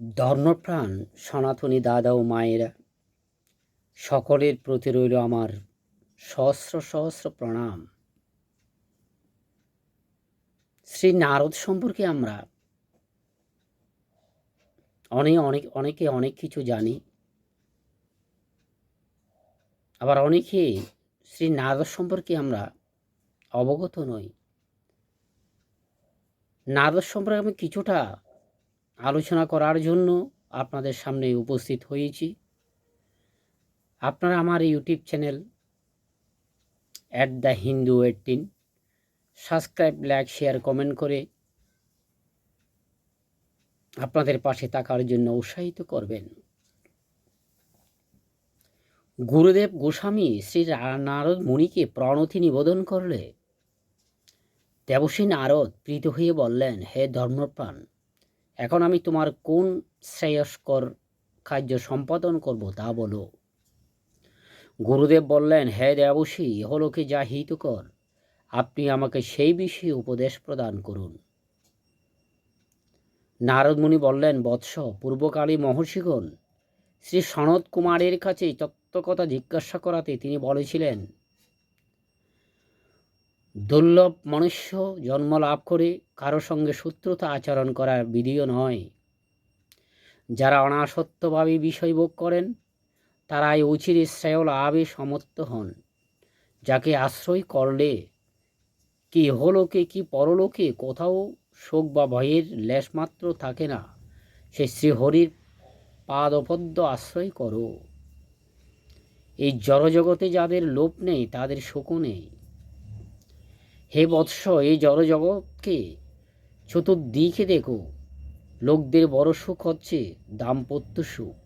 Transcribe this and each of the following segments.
ধর্মপ্রাণ সনাতনী দাদা ও মায়েরা, সকলের প্রতি রইল আমার সহস্র সহস্র প্রণাম। শ্রী নারদ সম্পর্কে আমরা অনেকে অনেক কিছু জানি, আবার অনেকে শ্রী নারদ সম্পর্কে আমরা অবগত নই। নারদ সম্পর্কে আমি কিছুটা আলোচনা করার জন্য আপনাদের সামনে উপস্থিত হয়েছি। আপনারা আমার YouTube channel @HinduEttin subscribe, like, share, comment করে আপনাদের পাশে থাকার জন্য উৎসাহিত করবেন। গুরুদেব গোস্বামী শ্রী নারদ মুনিকে প্রণতি নিবেদন করলে দেবশ্রী নারদ প্রীত হয়ে বললেন, হে ধর্মপ্রাণ, এখন আমি তোমার কোন শ্রেয়স্কর কার্য সম্পাদন করব তা বলো। গুরুদেব বললেন, হে দেবশ্রী, ইহলোকে যা হিতকর আপনি আমাকে সেই বিষয়ে উপদেশ প্রদান করুন। নারদ মুনি বললেন, বৎস, পূর্বকালে মহর্ষিগণ শ্রী সনত কুমারের কাছে তত্ত্বকথা জিজ্ঞাসা করাতে তিনি বলেছিলেন, দুর্লভ মনুষ্য জন্ম লাভ করে কারো সঙ্গে শত্রুতা আচরণ করার বিধিও নয়। যারা অনাসক্তভাবে বিষয় ভোগ করেন তারাই অচিরে শ্রেয় লাভে সমর্থ হন। যাকে আশ্রয় করলে কি ইহলোকে কি পরলোকে কোথাও শোক বা ভয়ের লেশমাত্র থাকে না, সে শ্রীহরির পাদপদ্ম আশ্রয় করো। এই জড়জগতে যাদের লোভ নেই তাদের শোকও নেই। হে বৎস, এই জড়জগৎকে চতুর্দিকে দেখো। লোকদের বড় সুখ হচ্ছে দাম্পত্য সুখ।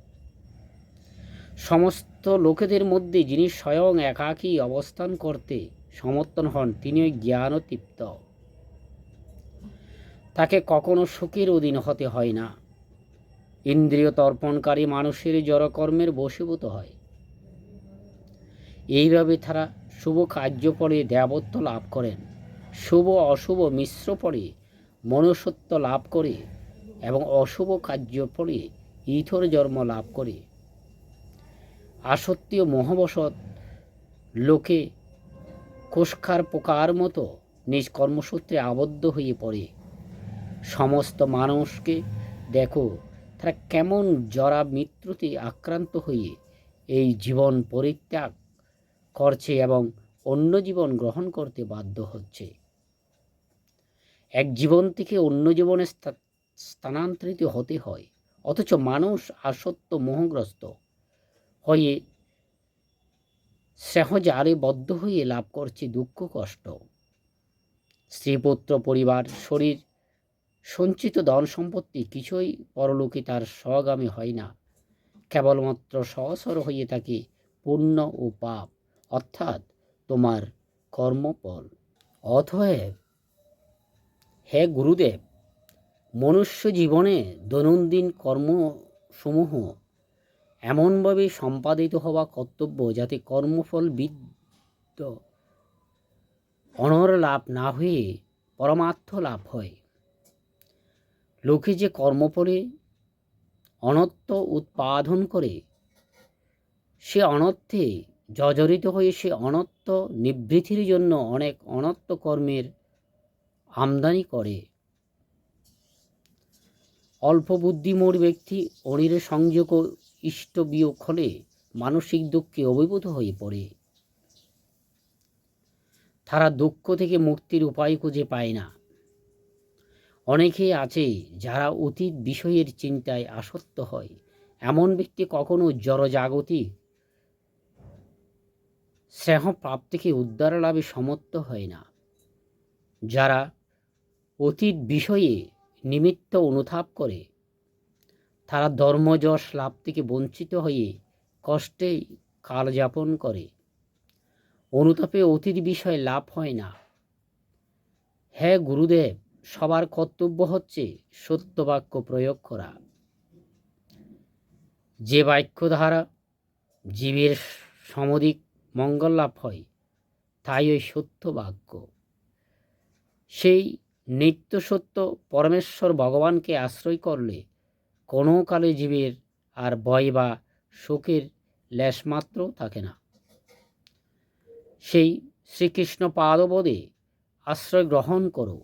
সমস্ত লোকেদের মধ্যে যিনি স্বয়ং একাকী অবস্থান করতে সমর্থন হন তিনি ওই জ্ঞান তৃপ্ত। তাকে কখনো সুখের অধীন হতে হয় না। ইন্দ্রিয় তর্পণকারী মানুষের জড়কর্মের বশীভূত হয়। এইভাবে তারা শুভ কার্য ফলে দেবত্ব লাভ করেন, শুভ অশুভ মিশ্র ফলে মনুষ্যত্ব লাভ করে এবং অশুভ কার্য ফলে ইথর জন্ম লাভ করে। আসক্তি ও মোহবশত লোকে কোষকার পোকার মতো নিজ কর্মসূত্রে আবদ্ধ হয়ে পড়ে। সমস্ত মানুষকে দেখো, তারা কেমন জরা মৃত্যুতে আক্রান্ত হয়ে এই জীবন পরিত্যাগ করছে এবং অন্য জীবন গ্রহণ করতে বাধ্য হচ্ছে। এক জীবন থেকে অন্য জীবনে স্থানান্তরিত হতে হয়, অথচ মানুষ আসক্ত মোহগ্রস্ত হয়ে স্নেহজালে বদ্ধ হয়ে লাভ করছে দুঃখ কষ্ট। স্ত্রীপুত্র পরিবার শরীর সঞ্চিত ধন সম্পত্তি কিছুই পরলোকে তার স্বগামী হয় না। কেবলমাত্র সহসর হয়ে থাকে পুণ্য ও পাপ, অর্থাৎ তোমার কর্মফল। অতএব হে গুরুদেব, মনুষ্য জীবনে দৈনন্দিন কর্মসমূহ এমনভাবে সম্পাদিত হওয়া কর্তব্য যাতে কর্মফল বিদ্ধ অনর লাভ না হয়ে পরমার্থ লাভ হয়। লোকে যে কর্মফলে অনর্থ উৎপাদন করে সে অনর্থে জর্জরিত হয়ে সে অনর্থ নিবৃত্তির জন্য অনেক অনর্থ কর্মের আমদানি করে। অল্প বুদ্ধিমোর ব্যক্তি অনির সংযোগ ও ইষ্ট বিয়োগ হলে মানসিক দুঃখে অভিভূত হয়ে পড়ে। তারা দুঃখ থেকে মুক্তির উপায় খুঁজে পায় না। অনেকেই আছে যারা অতীত বিষয়ের চিন্তায় আসক্ত হয়। এমন ব্যক্তি কখনো জড়জাগতিক স্নেহ প্রাপ্তিকে উদ্ধার লাভে সমর্থ হয় না। যারা অতীত বিষয়ে নিমিত্ত অনুতাপ করে তারা ধর্মযশ লাভ থেকে বঞ্চিত হয়ে কষ্টে কালযাপন করে। অনুতাপে অতীত বিষয়ে লাভ হয় না। হে গুরুদেব, সবার কর্তব্য হচ্ছে সত্য বাক্য প্রয়োগ করা। যে বাক্য দ্বারা জীবের সমধিক মঙ্গল লাভ হয় তাই ওই সত্য বাক্য। সেই নিত্য সত্য পরমেশ্বর ভগবানকে আশ্রয় করলে কোনো কালে জীবের আর ভয় বা শোকের লেশমাত্র থাকে না। সেই শ্রীকৃষ্ণ পাদপদে আশ্রয় গ্রহণ করো।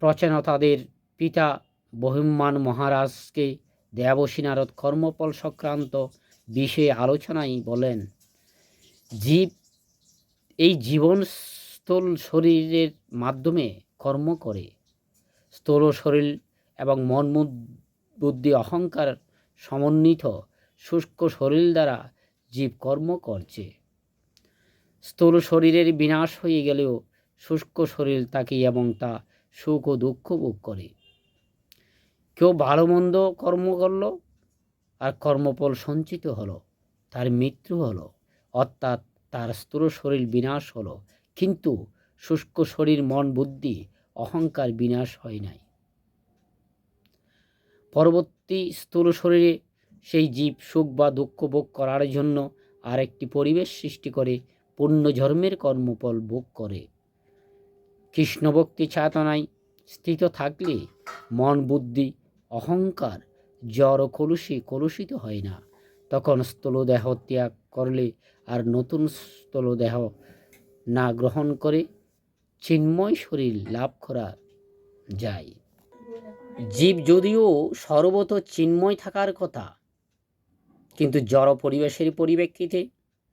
প্রচেনতাদের পিতা বহিম্মান মহারাজকে দেবর্ষি নারদ কর্মফল সংক্রান্ত বিষয়ে আলোচনায় বলেন, জীব এই জীবন স্থূল শরীরের মাধ্যমে কর্ম করে। স্থূল শরীর এবং মন বুদ্ধি অহংকার সমন্বিত শুষ্ক শরীর দ্বারা জীব কর্ম করছে। স্থূল শরীরের বিনাশ হয়ে গেলেও শুষ্ক শরীর থাকে এবং তা সুখ ও দুঃখ ভোগ করে। কেউ ভালো মন্দ কর্ম করল আর কর্মফল সঞ্চিত হলো, তার মৃত্যু হলো, অর্থাৎ তার স্থূল শরীর বিনাশ হলো, কিন্তু শুষ্ক শরীর মন বুদ্ধি অহংকার বিনাশ হয় নাই। পরবর্তী স্থূল শরীরে সেই জীব সুখ বা দুঃখ ভোগ করার জন্য আরেকটি পরিবেশ সৃষ্টি করে পুণ্যধর্মের কর্মফল ভোগ করে। কৃষ্ণভক্তি চেতনায় স্থিত থাকলে মন বুদ্ধি অহংকার জড় কলুষিত হয় না। তখন স্থূলদেহ ত্যাগ করলে আর নতুন স্থূলদেহ না গ্রহণ করে চিন্ময় শরীর লাভ করা যায়। জীব যদিও সর্বত চিন্ময় থাকার কথা, কিন্তু জড় পরিবেশের পরিপ্রেক্ষিতে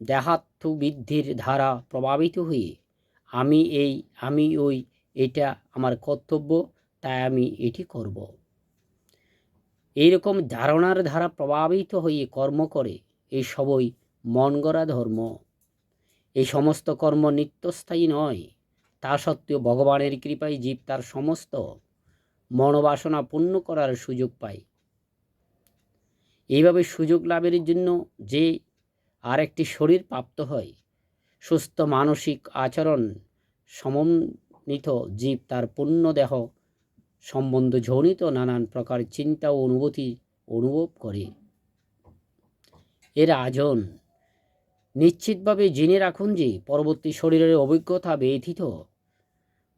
দেহাত্ম বৃদ্ধির ধারা প্রভাবিত হয়ে আমি এই, আমি ওই, এটা আমার কর্তব্য, তাই আমি এটি করব, এইরকম ধারণার ধারা প্রভাবিত হয়ে কর্ম করে। এই সবই মন গড়া ধর্ম। এই সমস্ত কর্ম নিত্যস্থায়ী নয়। তা সত্ত্বেও ভগবানের কৃপায় জীব তার সমস্ত মনোবাসনা পূর্ণ করার সুযোগ পায়। এইভাবে সুযোগ লাভের জন্য যে আরেকটি শরীর প্রাপ্ত হয়, সুস্থ মানসিক আচরণ সমন্বিত জীব তার পূর্ণ দেহ সম্বন্ধ জনিত নানান প্রকার চিন্তা ও অনুভূতি অনুভব করে। এর আজন নিশ্চিতভাবে জেনে রাখুন যে পরবর্তী শরীরের অভিজ্ঞতা ব্যতীত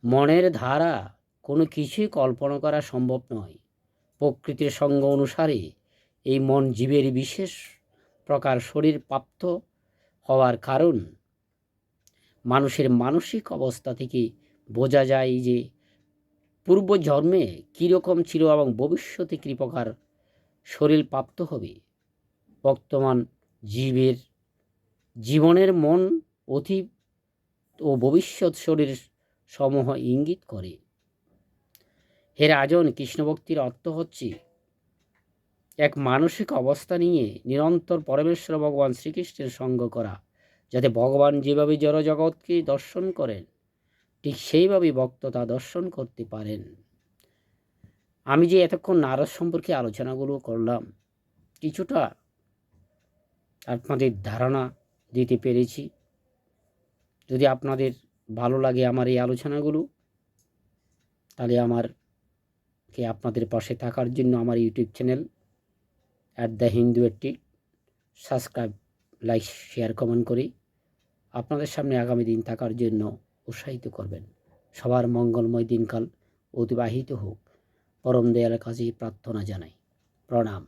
মনের ধারা কোনো কিছুই কল্পনা করা সম্ভব নয়। প্রকৃতির সঙ্গ অনুসারে এই মন জীবের বিশেষ প্রকার শরীর প্রাপ্ত হওয়ার কারণ মানুষের মানসিক অবস্থা থেকে বোঝা যায় যে পূর্বজন্মে কীরকম ছিল এবং ভবিষ্যতে কী প্রকার শরীর প্রাপ্ত হবে। বর্তমান জীবনের মন অতীত ও ভবিষ্যৎ শরীর সমূহ ইঙ্গিত করে। হে রাজন, কৃষ্ণভক্তির অর্থ হচ্ছে এক মানসিক অবস্থা নিয়ে নিরন্তর পরমেশ্বর ভগবান শ্রীকৃষ্ণের সঙ্গ করা, যাতে ভগবান যেভাবে জড়জগৎকে দর্শন করেন ঠিক সেইভাবেই ভক্ত তা দর্শন করতে পারেন। আমি যে এতক্ষণ নারদ সম্পর্কে আলোচনাগুলো করলাম, কিছুটা আপনাদের ধারণা দিতে পেরেছি। যদি আপনাদের ভালো লাগে আমার এই আলোচনাগুলো, তাহলে আমারকে আপনাদের পাশে থাকার জন্য আমার YouTube channel @hindu80 subscribe, like, share, comment করে আপনাদের সামনে আগামী দিন থাকার জন্য উৎসাহিত করবেন। সবার মঙ্গলময় দিনকাল অতিবাহিত হোক, পরম দয়ালের কাছে প্রার্থনা জানাই। প্রণাম।